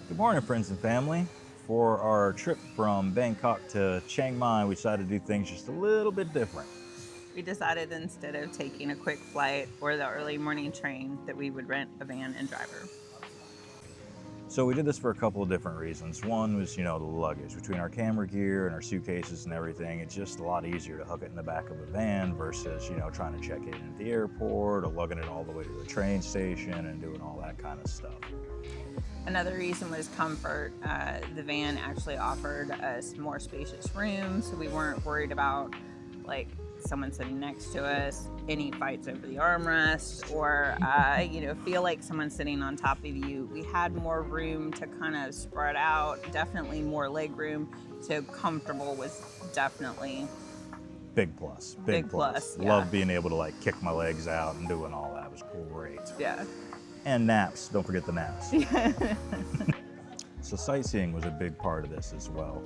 Good morning, friends and family. For our trip from Bangkok to Chiang Mai, we decided to do things just a little bit different. We decided instead of taking a quick flight or the early morning train that we would rent a van and driver. So we did this for a couple of different reasons. One was, the luggage. Between our camera gear and our suitcases and everything, it's just a lot easier to hook it in the back of a van versus, trying to check it in at the airport or lugging it all the way to the train station and doing all that kind of stuff. Another reason was comfort. The van actually offered us more spacious rooms, so we weren't worried about someone sitting next to us, any fights over the armrest, or feel like someone sitting on top of you. We had more room to kind of spread out, definitely more leg room, so comfortable was definitely big plus. Big plus. Yeah. Love being able to kick my legs out and doing all that. It was great. Yeah. And naps, don't forget the naps. So sightseeing was a big part of this as well.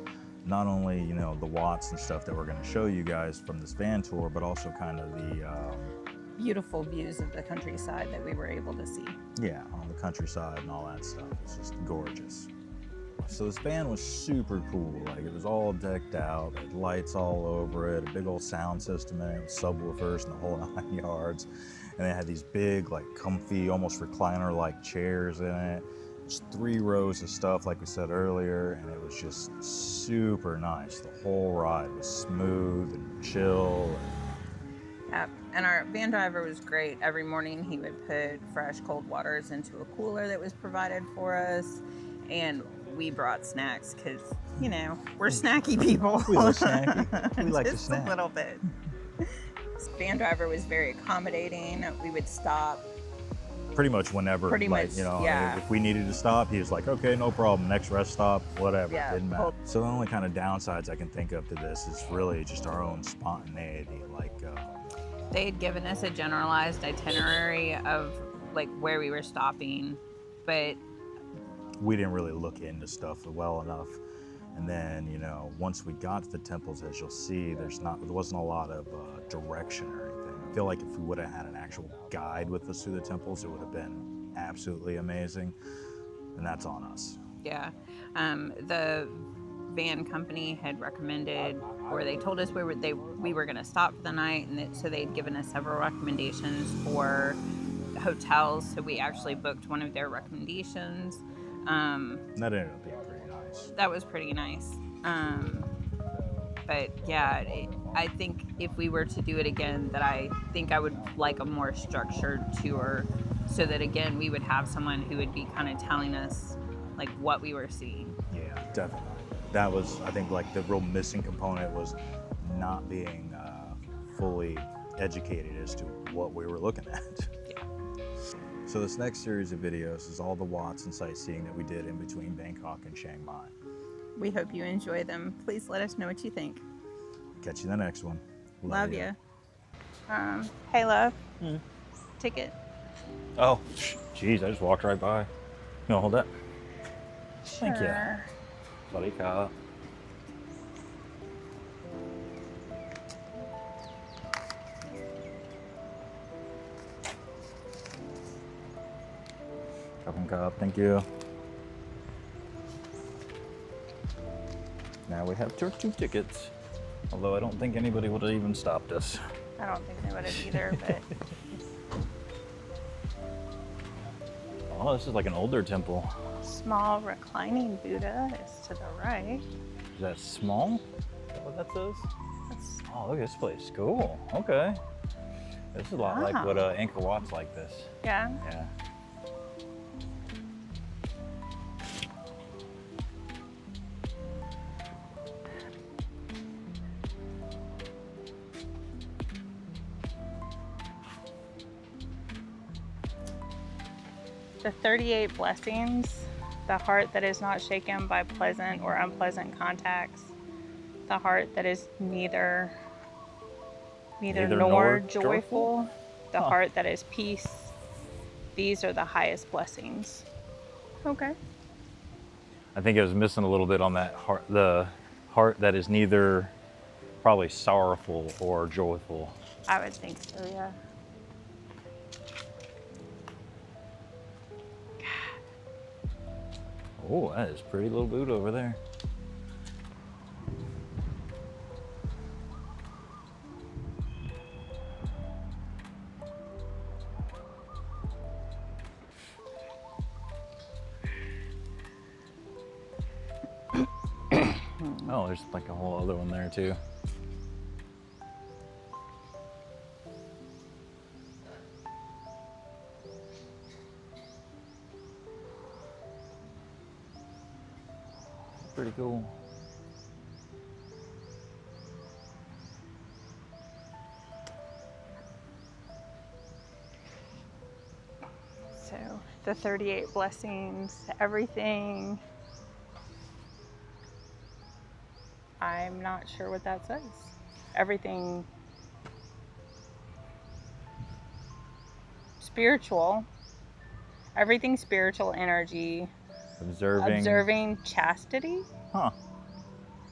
Not only, the Watts and stuff that we're going to show you guys from this van tour, but also kind of the beautiful views of the countryside that we were able to see. Yeah, on the countryside and all that stuff. It's just gorgeous. So this van was super cool. It was all decked out, it had lights all over it, a big old sound system in it, with subwoofers and the whole 9 yards. And they had these big, comfy, almost recliner-like chairs in it. Just 3 rows of stuff, like we said earlier, and it was just super nice. The whole ride was smooth and chill. Yep. And our van driver was great. Every morning he would put fresh cold waters into a cooler that was provided for us, and we brought snacks because, we're snacky people. We love snacky. We like to snack. Just a little bit. This van driver was very accommodating. We would stop. Pretty much whenever, yeah. If we needed to stop, he was like, okay, no problem, next rest stop, whatever, yeah. Didn't matter. So the only kind of downsides I can think of to this is really just our own spontaneity. They had given us a generalized itinerary of where we were stopping, but we didn't really look into stuff well enough. And then, once we got to the temples, as you'll see, there wasn't a lot of direction or anything. I feel like if we would have had an actual guide with us through the temples, it would have been absolutely amazing. And that's on us. Yeah. The van company had recommended, or they told us we were going to stop for the night, and so they'd given us several recommendations for hotels. So we actually booked one of their recommendations. That ended up being pretty nice. That was pretty nice. But yeah, I think if we were to do it again, that I think I would like a more structured tour, so that again we would have someone who would be kind of telling us what we were seeing. Yeah, definitely. That was, I think, the real missing component was not being fully educated as to what we were looking at. Yeah. So this next series of videos is all the Watts and sightseeing that we did in between Bangkok and Chiang Mai. We hope you enjoy them. Please let us know what you think. Catch you in the next one. Love you. Hey, love. Ticket. Oh, geez, I just walked right by. No, hold that. Sure. Thank you. Sorry, Carl. Cup, thank you. Now we have 2 tickets, although I don't think anybody would have even stopped us. I don't think they would have either, but... Oh, this is like an older temple. Small reclining Buddha is to the right. Is that small? Is that what that says? Oh, look at this place. Cool. Okay. This is a lot like what Angkor Wat's like this. Yeah? Yeah. The 38 blessings, the heart that is not shaken by pleasant or unpleasant contacts, the heart that is neither nor joyful, the heart that is peace. These are the highest blessings. Okay. I think I was missing a little bit on that heart, the heart that is neither probably sorrowful or joyful. I would think so, yeah. Oh, that is pretty little Buddha over there. Oh, there's like a whole other one there too. Pretty cool. So the 38 blessings, everything. I'm not sure what that says. Everything spiritual. Everything spiritual energy. Observing chastity. Huh.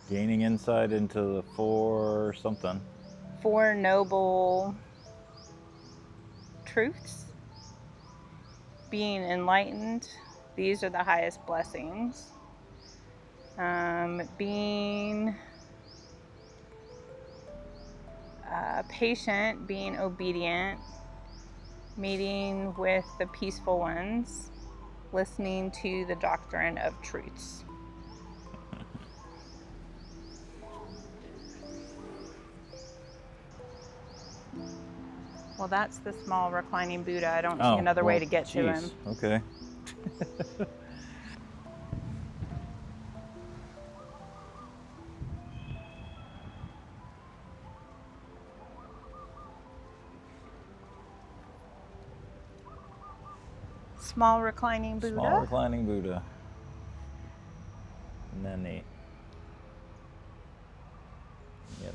Gaining insight into the four something. Four noble truths. Being enlightened. These are the highest blessings. Being patient, being obedient, meeting with the peaceful ones, listening to the doctrine of truths. Well, that's the small reclining Buddha. I don't see another way to get to him. Okay. Small reclining Buddha. Small reclining Buddha. And then the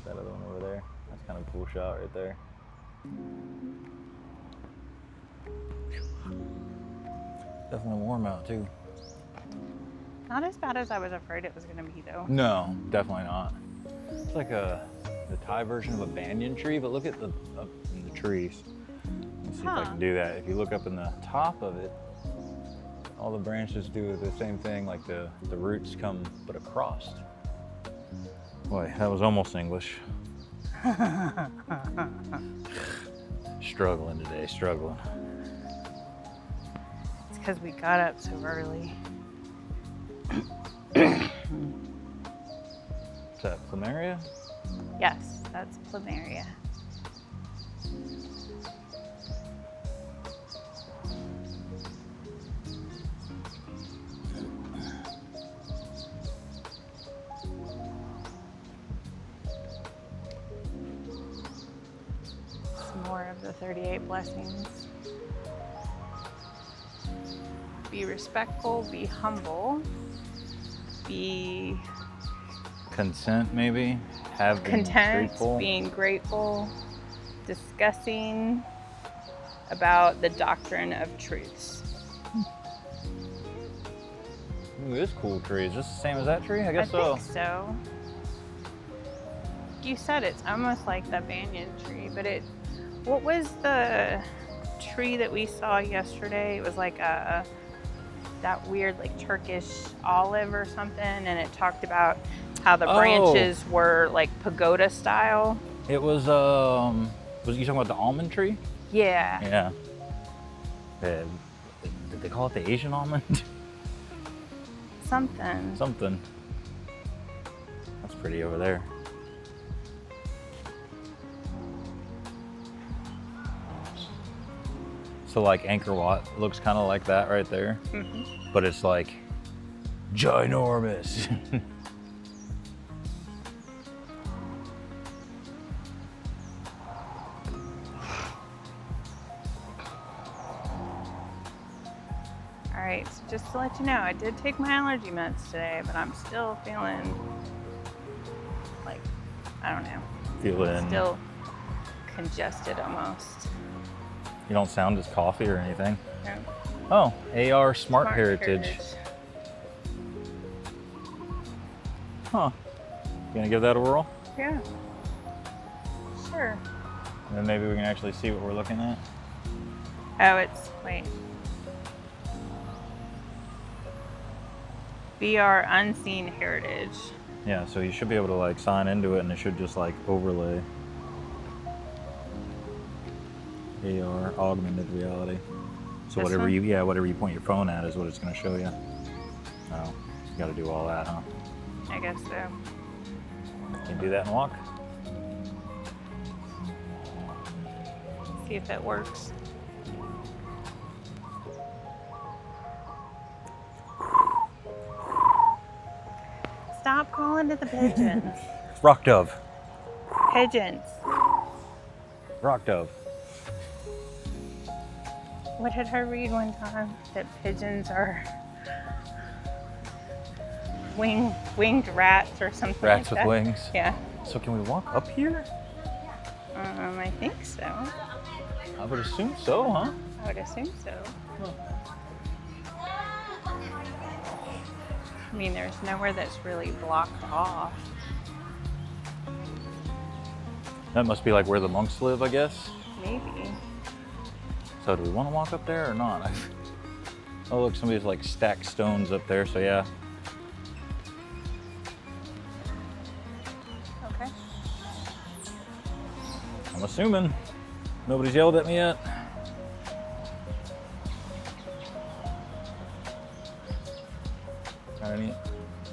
that other one over there. That's kind of a cool shot right there. Definitely warm out too. Not as bad as I was afraid it was going to be though. No, definitely not. It's like the Thai version of a banyan tree, but look at up in the trees. Let's see if I can do that. If you look up in the top of it, all the branches do the same thing, like the roots come but across. Boy, that was almost English. Struggling today, struggling. It's because we got up so early. Is that plumeria? Yes, that's plumeria. More of the 38 blessings. Be respectful, be humble, be content, maybe. Content, being grateful, discussing about the doctrine of truths. Ooh, this cool tree. Is this the same as that tree? I guess so. I think so. You said it's almost like the banyan tree, but what was the tree that we saw yesterday? It was like that weird like Turkish olive or something, and it talked about how the branches were like pagoda style. It was you talking about the almond tree? Yeah. Yeah. Did they call it the Asian almond? Something. Something. That's pretty over there. So like Angkor Wat looks kind of like that right there, but it's like ginormous. All right, so just to let you know, I did take my allergy meds today, but I'm still feeling like, I don't know. Feeling still congested almost. You don't sound as coffee or anything. No. Oh, AR Smart Heritage. Huh. You gonna give that a whirl? Yeah. Sure. And then maybe we can actually see what we're looking at. Oh, wait. VR Unseen Heritage. Yeah, so you should be able to like sign into it and it should just like overlay AR, augmented reality. So This whatever one? whatever you point your phone at is what it's going to show you. Oh, you got to do all that, huh? I guess so. Can you do that and walk? See if it works. Stop calling to the pigeons. Rock dove. Pigeons. Rock dove. What did I read one time? That pigeons are winged rats or something Rats like with that. wings. Yeah. So can we walk up here? I think so. I would assume so, huh? I would assume so. I mean, there's nowhere that's really blocked off. That must be like where the monks live, I guess. Maybe. So do we want to walk up there or not? Oh look, somebody's like stacked stones up there, so yeah. Okay. I'm assuming. Nobody's yelled at me yet.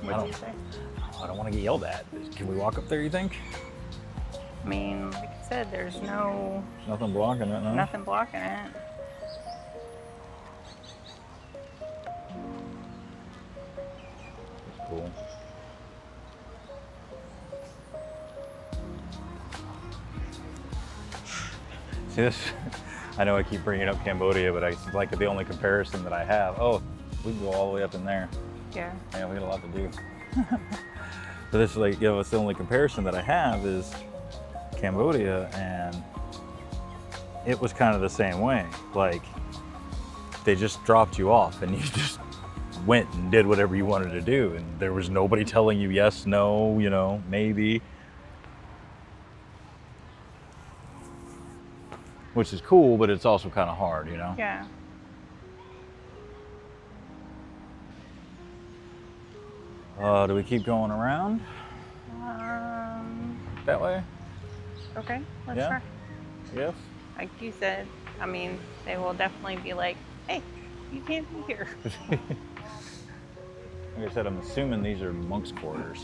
What did you say? I don't want to get yelled at. Can we walk up there, you think? I mean, like I said, there's Nothing blocking it, no? nothing blocking it. Cool. See this? I know I keep bringing up Cambodia, but it's like the only comparison that I have. Oh, we can go all the way up in there. Yeah. Yeah, we got a lot to do. But this is like, you know, it's the only comparison that I have is Cambodia, and it was kind of the same way. Like, they just dropped you off and you just went and did whatever you wanted to do, and there was nobody telling you yes, no, you know, maybe. Which is cool, but it's also kind of hard, you know? Yeah. Do we keep going around? That way? Okay, let's Yeah? try. Yes? Like you said, I mean, they will definitely be like, hey, you can't be here. Like I said, I'm assuming these are monks' quarters.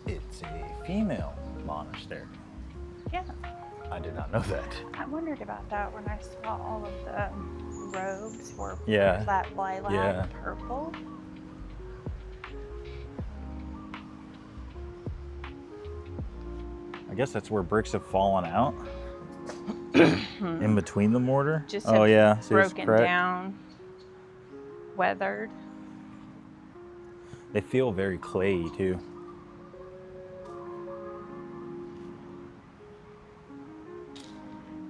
It's a female monastery. Yeah. I did not know that. I wondered about that when I saw all of the robes were Yeah. that lilac Yeah. purple. I guess that's where bricks have fallen out. In between the mortar. Just oh have yeah, see, it's broken cracked. down, weathered. They feel very clayey too.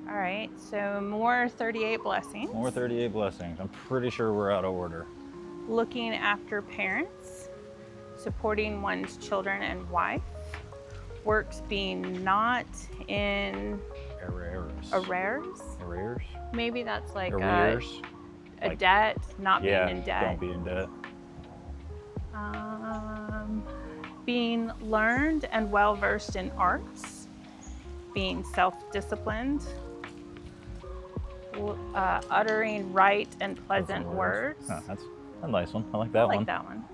All right, so more 38 blessings. More 38 blessings. I'm pretty sure we're out of order. Looking after parents, supporting one's children and wife, works being not in arrears. Arrears? Maybe that's like Arrears? a Like- debt, not Yeah, being in debt. don't be in debt. Being learned and well versed in arts, being self-disciplined, uttering right and pleasant words. Oh, that's a nice one. I like that I like one. that one.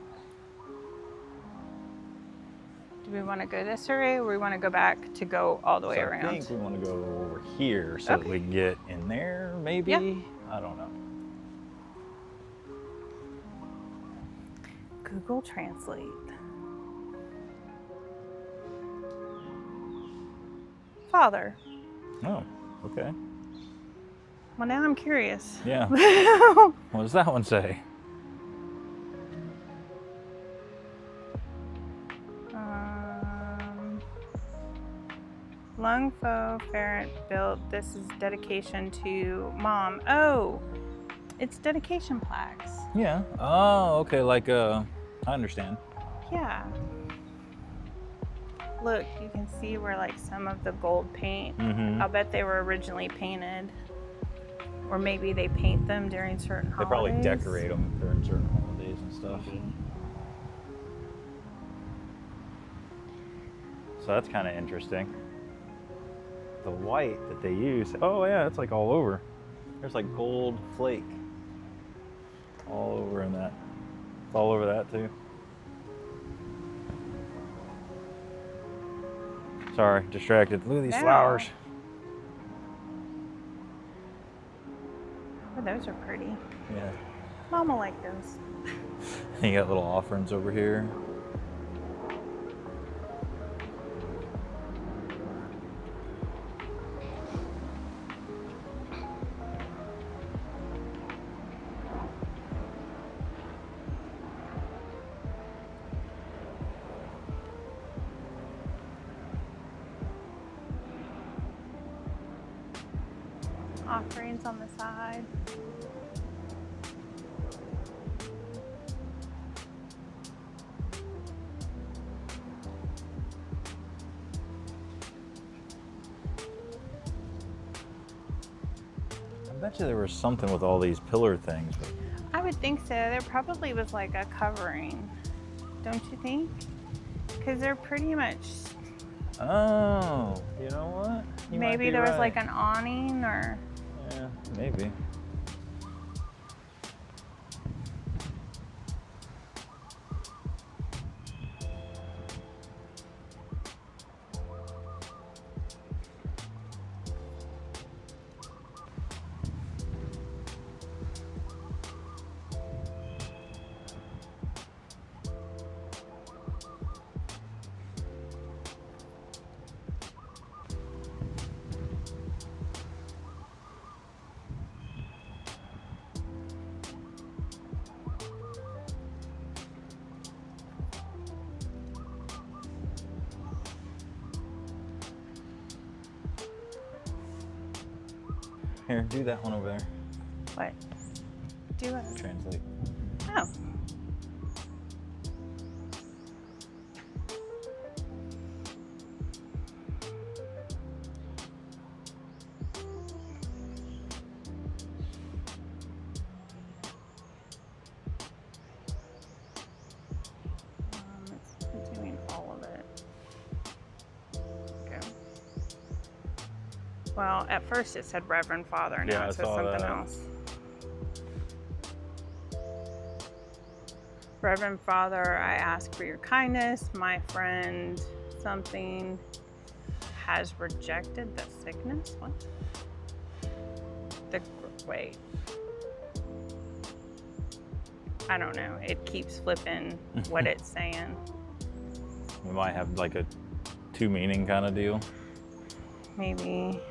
Do we want to go this way, or we want to go back to go all the way So around? I think we want to go over here so that Okay. we can get in there, maybe? Yeah. I don't know. Google Translate. father. Oh, okay. Well, now I'm curious. Yeah. What does that one say? Lung Fo Ferret built. This is dedication to mom. Oh, it's dedication plaques. Yeah. Oh, okay. Like, I understand. Yeah. Look, you can see where like some of the gold paint. Mm-hmm. I'll bet they were originally painted, or maybe they paint them during certain holidays. They probably decorate them during certain holidays and stuff. Maybe. So that's kind of interesting. The white that they use. Oh yeah, it's like all over. There's like gold flake all over in that. It's all over that too. Sorry, distracted. Look at these flowers. Oh, those are pretty. Yeah. Mama like those. You got little offerings over here. Offerings on the side. I bet you there was something with all these pillar things. But... I would think so. There probably was like a covering, don't you think? Because they're pretty much. Oh, you know what? You maybe there was like an awning or. Yeah, maybe. Here, do that one over there. What? Do it. Translate. Oh. It's doing all of it. Okay. Well, at first it said Reverend Father, now Yeah, it says something else. Reverend Father, I ask for your kindness. My friend something has rejected the sickness. What? Wait. I don't know. It keeps flipping what it's saying. We might have like a two meaning kind of deal. Maybe.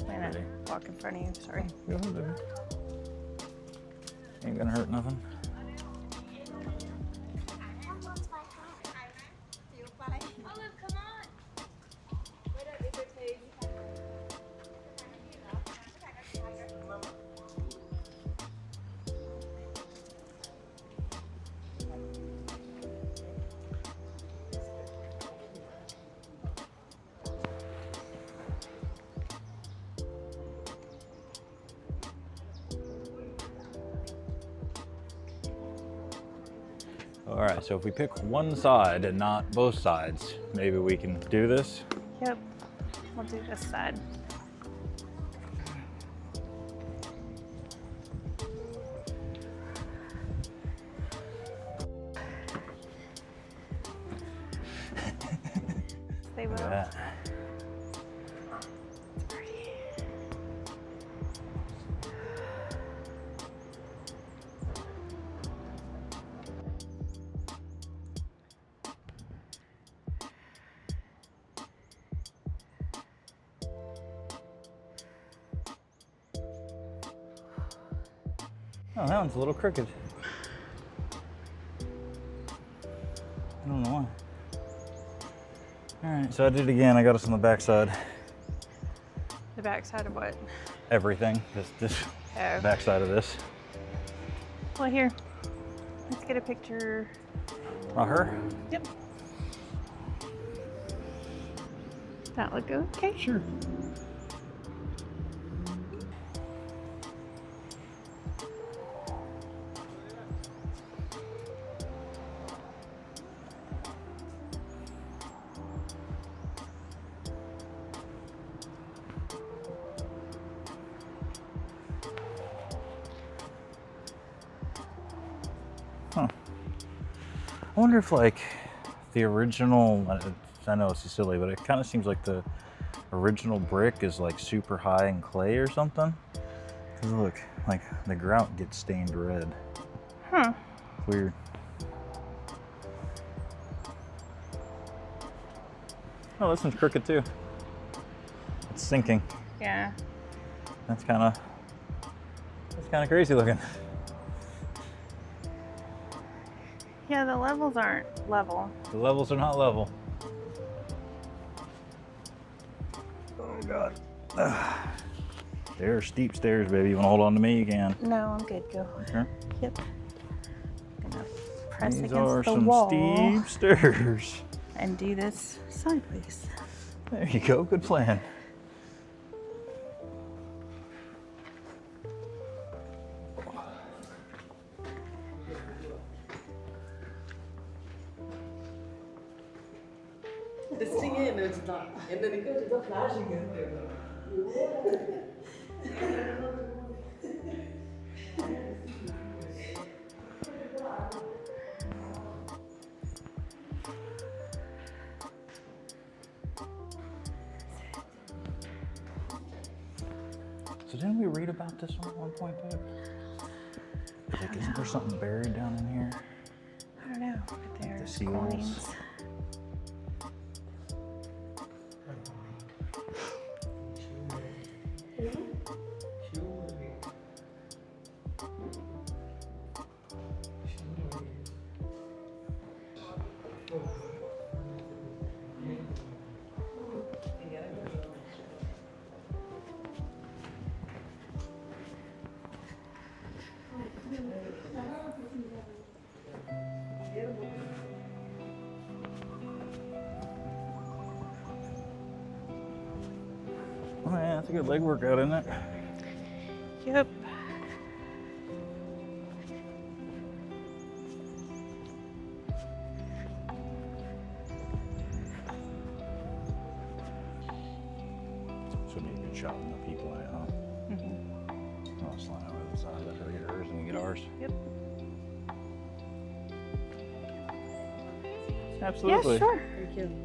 Wait a minute. Walk in front of you. Sorry. Ain't gonna hurt nothing. All right, so if we pick one side and not both sides, maybe we can do this. Yep, we'll do this side. They will. Yeah. Oh, that one's a little crooked. I don't know why. All right, so I did it again. I got us on the back side. The back side of what? Everything. This Oh. back side of this. Well, here. Let's get a picture. Not her? Yep. That look okay? Sure. Huh. I wonder if like the original, I know it's silly, but it kind of seems like the original brick is like super high in clay or something. Cause look, like the grout gets stained red. Huh. Weird. Oh, this one's crooked too. It's sinking. Yeah. That's kind of crazy looking. Yeah, the levels aren't level. The levels are not level. Oh God. There are steep stairs, baby. You want to hold on to me? You can. No, I'm good. Go. Sure. Yep. I'm gonna press These against are the some wall steep stairs. and do this sideways. There you go. Good plan. So didn't we read about this one at one point, babe? Like, isn't there something buried down in here? I don't know, but there's seals. coins. Oh yeah, that's a good leg workout, isn't it? Yep. Should be a good shot in the people, huh? Mm-hmm. I'll slide over the side, let her get hers and we get ours. Yep. Absolutely. Yeah, sure. Thank you.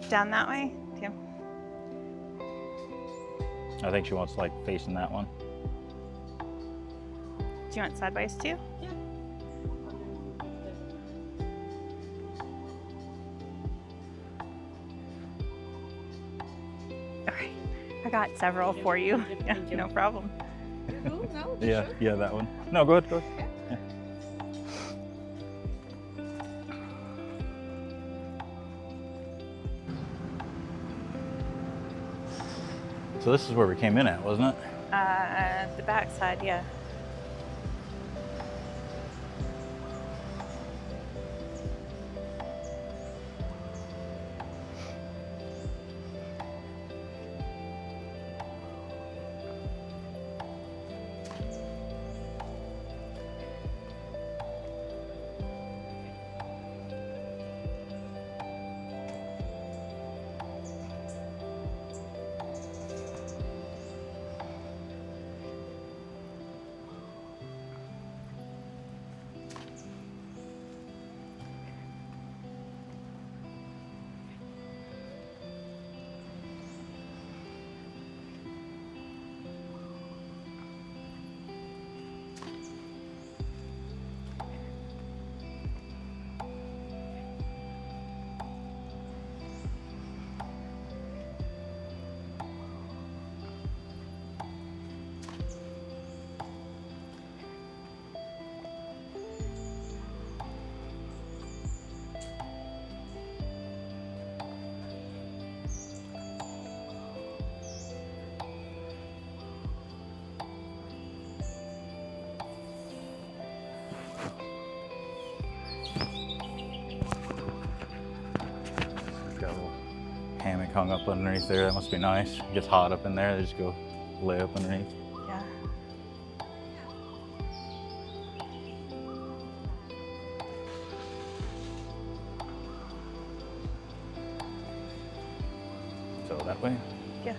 Down that way? Yeah. I think she wants like facing that one. Do you want sideways too? Sorry. I got several for you. Yeah, no problem. Cool, no, Yeah, sure. yeah, that one. No, go ahead, go ahead. Yeah. So this is where we came in at, wasn't it? The back side, yeah. Got a little hammock hung up underneath there. That must be nice. It gets hot up in there. They just go lay up underneath. Yeah. So that way. Yeah.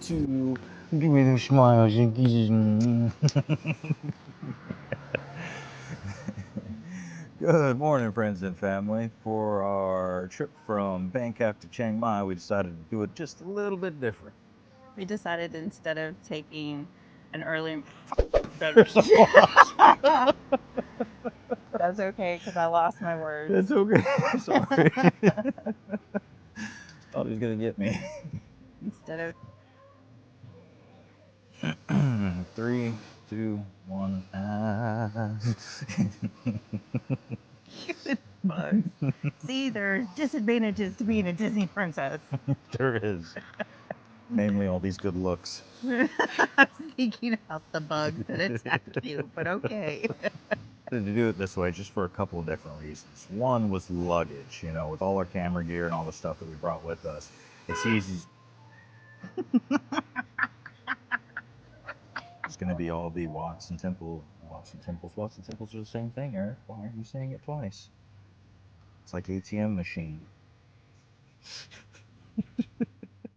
To give me those smiles and kisses. Good morning, friends and family. For our trip from Bangkok to Chiang Mai, we decided to do it just a little bit different. We decided instead of taking an early. There's a lot. That's okay, because I lost my words. It's okay. Sorry. Thought he was gonna get me. Instead of 3, 2, 1. bugs. See, there's disadvantages to being a Disney princess. There is. Namely, all these good looks. I'm thinking about the bugs that attacked you, but okay. To do it this way just for a couple of different reasons. One was luggage, you know, with all our camera gear and all the stuff that we brought with us. It's easy. It's going to be all the Watts and Temples. Watts and Temples are the same thing, Eric. Why are you saying it twice? It's like ATM machine.